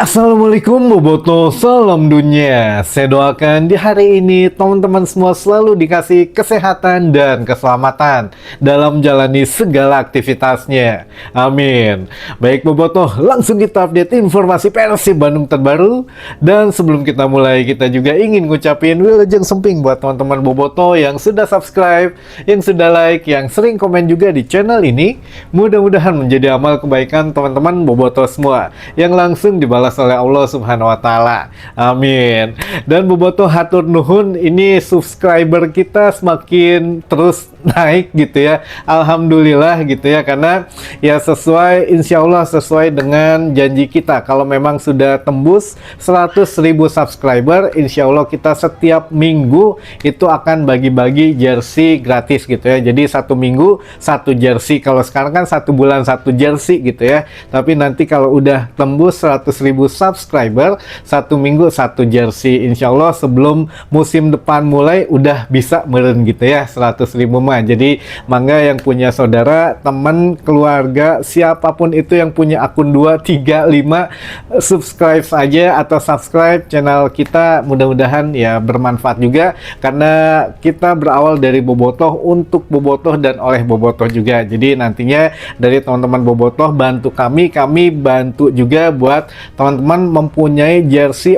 Assalamualaikum Boboto, salam dunia. Saya doakan di hari ini teman-teman semua selalu dikasih kesehatan dan keselamatan dalam menjalani segala aktivitasnya. Amin. Baik Boboto, langsung kita update informasi Persib Bandung terbaru. Dan sebelum kita mulai, kita juga ingin ngucapin wilujeng semping buat teman-teman Boboto yang sudah subscribe, yang sudah like, yang sering komen juga di channel ini. Mudah-mudahan menjadi amal kebaikan teman-teman Boboto semua yang langsung dibalas oleh Allah Subhanahu wa taala. Amin. Dan Boboto hatur nuhun, ini subscriber kita semakin terus naik gitu ya. Alhamdulillah gitu ya, karena ya sesuai, insya Allah sesuai dengan janji kita. Kalau memang sudah tembus 100.000 subscriber, insya Allah kita setiap minggu itu akan bagi-bagi jersey gratis gitu ya. Jadi satu minggu satu jersey. Kalau sekarang kan satu bulan satu jersey gitu ya. Tapi nanti kalau udah tembus 100.000 subscriber, satu minggu satu jersey. Insya Allah sebelum musim depan mulai udah bisa meren gitu ya, 100.000 mah. Jadi mangga yang punya saudara, teman, keluarga, siapapun itu yang punya akun 2, 3, 5, subscribe saja atau subscribe channel kita. Mudah-mudahan ya bermanfaat juga, karena kita berawal dari Bobotoh untuk Bobotoh dan oleh Bobotoh juga. Jadi nantinya dari teman-teman Bobotoh bantu kami bantu juga buat teman-teman mempunyai jersey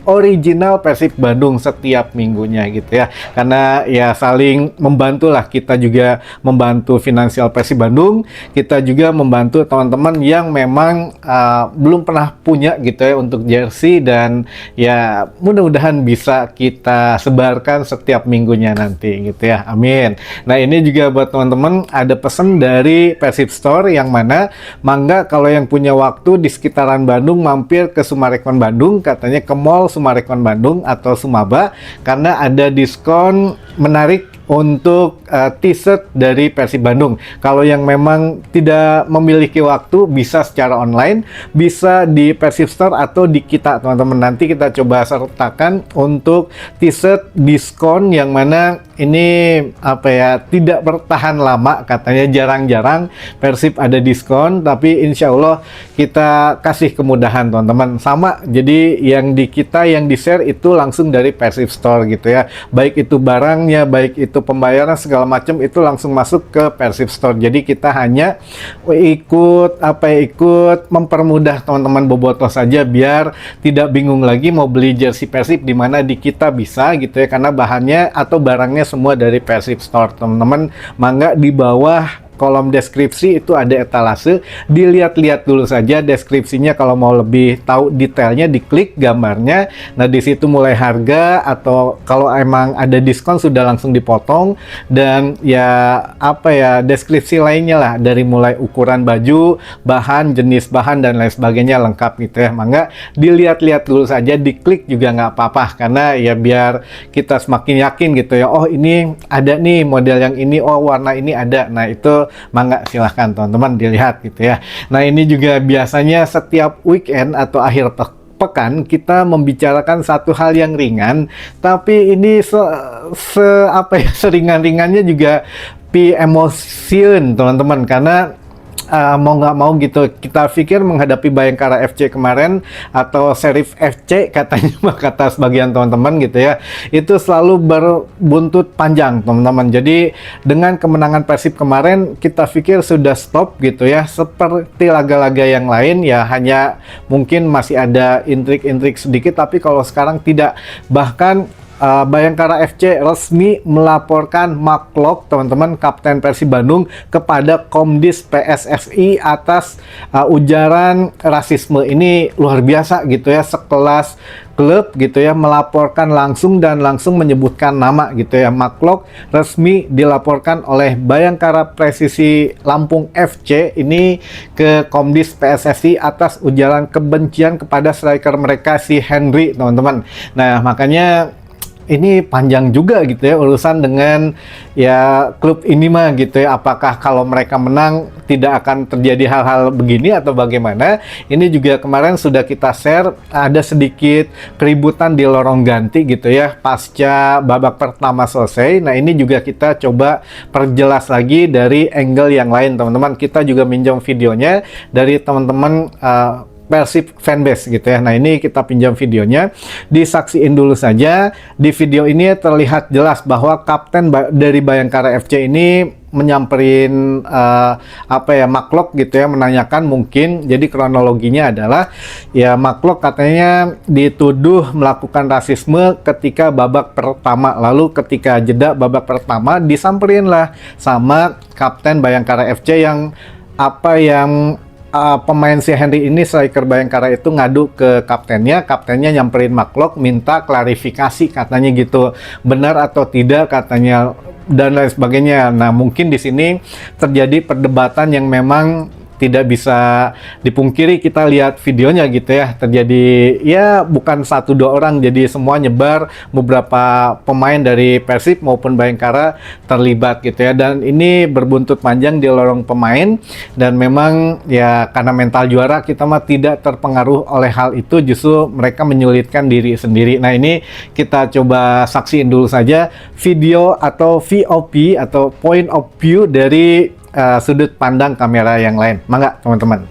original Persib Bandung setiap minggunya gitu ya. Karena ya saling membantulah, kita juga membantu finansial Persib Bandung, kita juga membantu teman-teman yang memang belum pernah punya gitu ya untuk jersey, dan ya mudah-mudahan bisa kita sebarkan setiap minggunya nanti gitu ya. Amin. Nah, ini juga buat teman-teman ada pesan dari Persib Store, yang mana mangga kalau yang punya waktu di sekitaran Bandung mampir ke Sumarekon Bandung, katanya ke Mall Sumarekon Bandung atau Sumaba, karena ada diskon menarik untuk t-shirt dari Persib Bandung. Kalau yang memang tidak memiliki waktu, bisa secara online, bisa di Persib Store atau di kita teman-teman. Nanti kita coba sertakan untuk t-shirt diskon, yang mana ini apa ya, tidak bertahan lama, katanya jarang-jarang Persib ada diskon, tapi insya Allah kita kasih kemudahan teman-teman. Sama, jadi yang di kita yang di share itu langsung dari Persib Store gitu ya, baik itu barangnya, baik itu pembayaran segala macam, itu langsung masuk ke Persib Store. Jadi kita hanya ikut mempermudah teman-teman Bobotoh saja, biar tidak bingung lagi mau beli jersey Persib di mana. Di kita bisa gitu ya, karena bahannya atau barangnya semua dari Persib Store teman-teman. Mangga di bawah kolom deskripsi itu ada etalase, dilihat-lihat dulu saja deskripsinya. Kalau mau lebih tahu detailnya, diklik gambarnya. Nah, di situ mulai harga, atau kalau emang ada diskon sudah langsung dipotong, dan ya apa ya, deskripsi lainnya lah, dari mulai ukuran baju, bahan, jenis bahan dan lain sebagainya lengkap gitu ya. Mangga dilihat-lihat dulu saja, diklik juga nggak apa-apa, karena ya biar kita semakin yakin gitu ya, oh ini ada nih model yang ini, oh warna ini ada. Nah, itu mangga silahkan teman-teman dilihat gitu ya. Nah, ini juga biasanya setiap weekend atau akhir pekan kita membicarakan satu hal yang ringan, tapi ini seringan-ringannya juga emosian teman-teman, karena mau nggak mau gitu, kita pikir menghadapi Bayangkara FC kemarin atau Sheriff FC katanya, kata sebagian teman-teman gitu ya, itu selalu berbuntut panjang teman-teman. Jadi dengan kemenangan Persib kemarin, kita pikir sudah stop gitu ya, seperti laga-laga yang lain ya, hanya mungkin masih ada intrik-intrik sedikit, tapi kalau sekarang tidak. Bahkan Bayangkara FC resmi melaporkan Maklok teman-teman, Kapten Persib Bandung, kepada Komdis PSSI atas ujaran rasisme. Ini luar biasa gitu ya, sekelas klub gitu ya melaporkan langsung dan langsung menyebutkan nama gitu ya. Maklok resmi dilaporkan oleh Bayangkara Presisi Lampung FC ini ke Komdis PSSI atas ujaran kebencian kepada striker mereka si Henry teman-teman. Nah, makanya ini panjang juga gitu ya urusan dengan ya klub ini mah gitu ya. Apakah kalau mereka menang tidak akan terjadi hal-hal begini atau bagaimana? Ini juga kemarin sudah kita share, ada sedikit keributan di lorong ganti gitu ya pasca babak pertama selesai. Nah, ini juga kita coba perjelas lagi dari angle yang lain teman-teman. Kita juga minjam videonya dari teman-teman Persib fanbase gitu ya. Nah, ini kita pinjam videonya, disaksiin dulu saja. Di video ini terlihat jelas bahwa kapten dari Bayangkara FC ini menyamperin Maklok gitu ya, menanyakan mungkin. Jadi kronologinya adalah ya Maklok katanya dituduh melakukan rasisme ketika babak pertama, lalu ketika jeda babak pertama disamperin lah sama kapten Bayangkara FC yang pemain si Henry ini, striker Bayangkara itu ngadu ke kaptennya nyamperin Maklok minta klarifikasi katanya gitu, benar atau tidak katanya dan lain sebagainya. Nah, mungkin di sini terjadi perdebatan yang memang tidak bisa dipungkiri. Kita lihat videonya gitu ya, terjadi ya bukan 1-2 orang, jadi semua nyebar, beberapa pemain dari Persib maupun Bayangkara terlibat gitu ya, dan ini berbuntut panjang di lorong pemain. Dan memang ya karena mental juara, kita mah tidak terpengaruh oleh hal itu, justru mereka menyulitkan diri sendiri. Nah, ini kita coba saksiin dulu saja video atau VOP atau point of view dari sudut pandang kamera yang lain. Mangga teman-teman.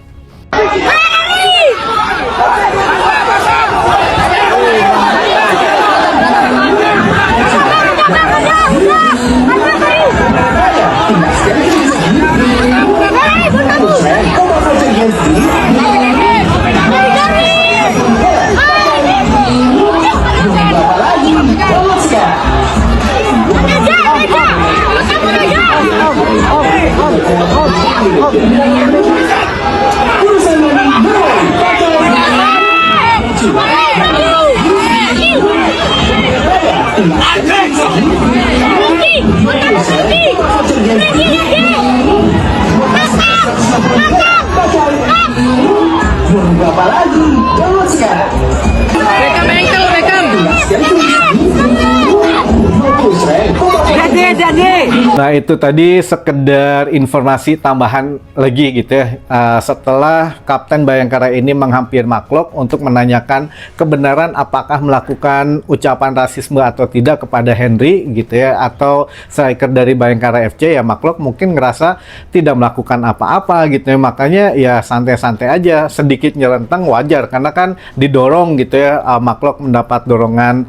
Berapa lagi? Jangan sekarang. Beckham Engkel, Beckham. Jadi. Nah, itu tadi sekedar informasi tambahan lagi gitu ya. Setelah Kapten Bayangkara ini menghampiri Maklok untuk menanyakan kebenaran apakah melakukan ucapan rasisme atau tidak kepada Henry gitu ya, atau striker dari Bayangkara FC, ya Maklok mungkin ngerasa tidak melakukan apa-apa gitu ya. Makanya ya santai-santai aja, sedikit nyelentang wajar karena kan didorong gitu ya. Maklok mendapat dorongan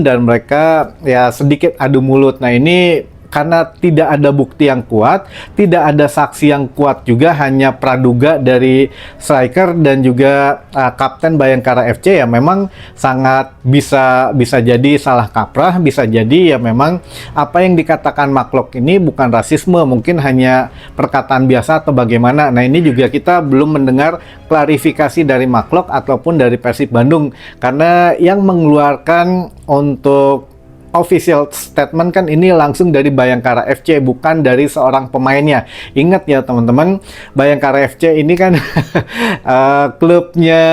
dan mereka ya sedikit adu mulut. Nah, ini karena tidak ada bukti yang kuat, tidak ada saksi yang kuat juga, hanya praduga dari striker dan juga Kapten Bayangkara FC, ya memang sangat bisa jadi salah kaprah, bisa jadi ya memang apa yang dikatakan Maklok ini bukan rasisme, mungkin hanya perkataan biasa atau bagaimana. Nah, ini juga kita belum mendengar klarifikasi dari Maklok ataupun dari Persib Bandung, karena yang mengeluarkan untuk official statement kan ini langsung dari Bayangkara FC, bukan dari seorang pemainnya. Ingat ya teman-teman, Bayangkara FC ini kan klubnya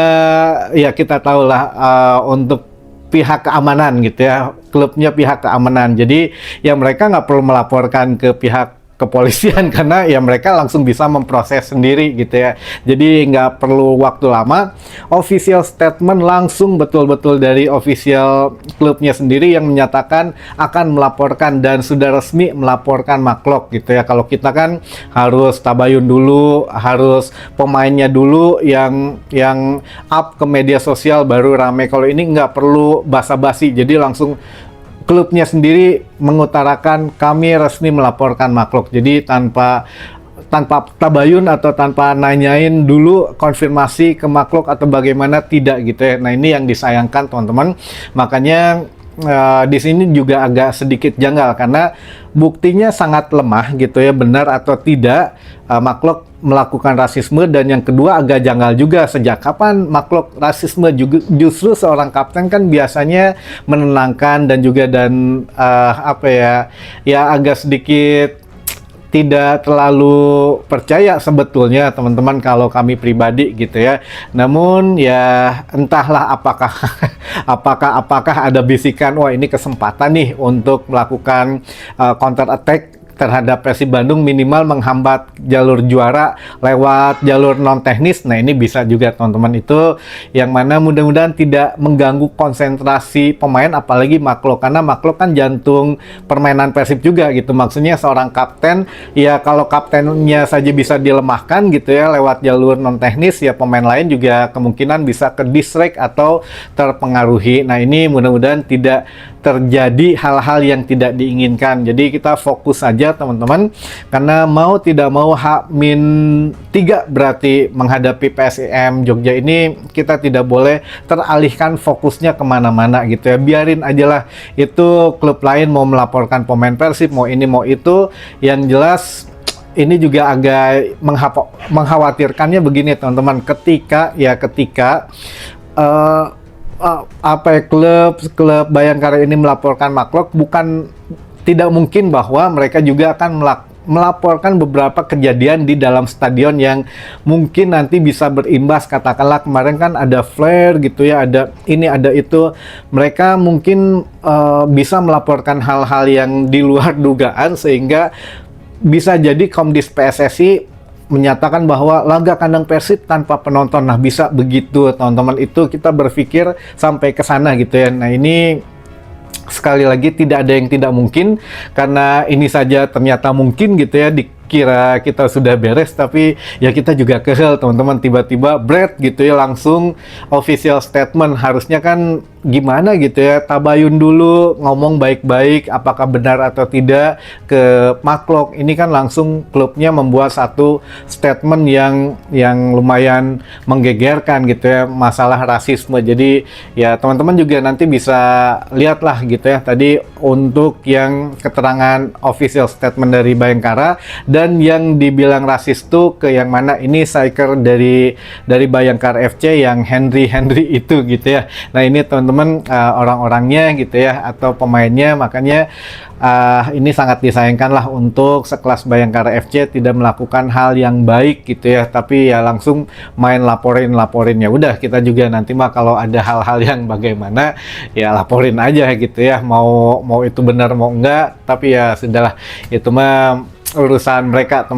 ya kita tahu lah untuk pihak keamanan gitu ya, klubnya pihak keamanan. Jadi ya mereka nggak perlu melaporkan ke pihak kepolisian karena ya mereka langsung bisa memproses sendiri gitu ya. Jadi nggak perlu waktu lama. Official statement langsung betul-betul dari official klubnya sendiri yang menyatakan akan melaporkan dan sudah resmi melaporkan Maklok gitu ya. Kalau kita kan harus tabayun dulu, harus pemainnya dulu yang up ke media sosial baru rame. Kalau ini nggak perlu basa-basi, jadi langsung klubnya sendiri mengutarakan kami resmi melaporkan Maklok. Jadi tanpa tabayun atau tanpa nanyain dulu konfirmasi ke Maklok atau bagaimana, tidak gitu ya. Nah, ini yang disayangkan teman-teman. Makanya di sini juga agak sedikit janggal karena buktinya sangat lemah gitu ya, benar atau tidak Maklok melakukan rasisme. Dan yang kedua agak janggal juga, sejak kapan Maklok rasisme? Justru seorang kapten kan biasanya menenangkan dan juga ya agak sedikit tidak terlalu percaya sebetulnya teman-teman kalau kami pribadi gitu ya. Namun ya entahlah apakah ada bisikan, wah ini kesempatan nih untuk melakukan counter attack terhadap Persib Bandung, minimal menghambat jalur juara lewat jalur non teknis. Nah, ini bisa juga teman-teman, itu yang mana mudah-mudahan tidak mengganggu konsentrasi pemain, apalagi Maklok, karena Maklok kan jantung permainan Persib juga gitu. Maksudnya seorang kapten, ya kalau kaptennya saja bisa dilemahkan gitu ya lewat jalur non teknis, ya pemain lain juga kemungkinan bisa ke distract atau terpengaruhi. Nah, ini mudah-mudahan tidak terjadi hal-hal yang tidak diinginkan. Jadi kita fokus saja teman-teman, karena mau tidak mau H-3 berarti menghadapi PSIM Jogja ini, kita tidak boleh teralihkan fokusnya kemana-mana gitu ya. Biarin aja lah itu klub lain mau melaporkan pemain Persib, mau ini mau itu. Yang jelas ini juga agak mengkhawatirkannya begini teman-teman, ketika klub Bayangkara ini melaporkan Maklok, bukan tidak mungkin bahwa mereka juga akan melaporkan beberapa kejadian di dalam stadion yang mungkin nanti bisa berimbas. Katakanlah kemarin kan ada flare gitu ya, ada ini ada itu, mereka mungkin bisa melaporkan hal-hal yang di luar dugaan, sehingga bisa jadi Komdis PSSI menyatakan bahwa laga kandang Persib tanpa penonton. Nah, bisa begitu teman-teman, itu kita berpikir sampai ke sana gitu ya. Nah, ini sekali lagi tidak ada yang tidak mungkin, karena ini saja ternyata mungkin gitu ya, dikira kita sudah beres, tapi ya kita juga kesel teman-teman, tiba-tiba bread gitu ya, langsung official statement. Harusnya kan gimana gitu ya, tabayun dulu, ngomong baik-baik apakah benar atau tidak ke Maklok. Ini kan langsung klubnya membuat satu statement yang lumayan menggegerkan gitu ya, masalah rasisme. Jadi ya teman-teman juga nanti bisa lihatlah gitu ya, tadi untuk yang keterangan official statement dari Bayangkara, dan yang dibilang rasis tuh ke yang mana, ini striker dari Bayangkara FC yang Henry itu gitu ya. Nah, ini teman-teman orang-orangnya gitu ya, atau pemainnya. Makanya ini sangat disayangkan lah untuk sekelas Bayangkara FC tidak melakukan hal yang baik gitu ya, tapi ya langsung main laporin. Ya udah, kita juga nanti mah kalau ada hal-hal yang bagaimana ya laporin aja gitu ya, mau itu benar mau enggak, tapi ya sudahlah, itu mah urusan mereka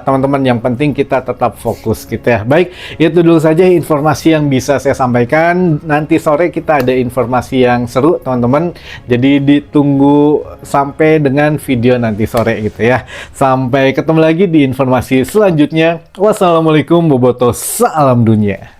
teman-teman. Yang penting kita tetap fokus gitu ya. Baik, itu dulu saja informasi yang bisa saya sampaikan. Nanti sore kita ada informasi yang seru teman-teman, jadi ditunggu sampai dengan video nanti sore gitu ya. Sampai ketemu lagi di informasi selanjutnya. Wassalamualaikum, bobotoh, salam dunia.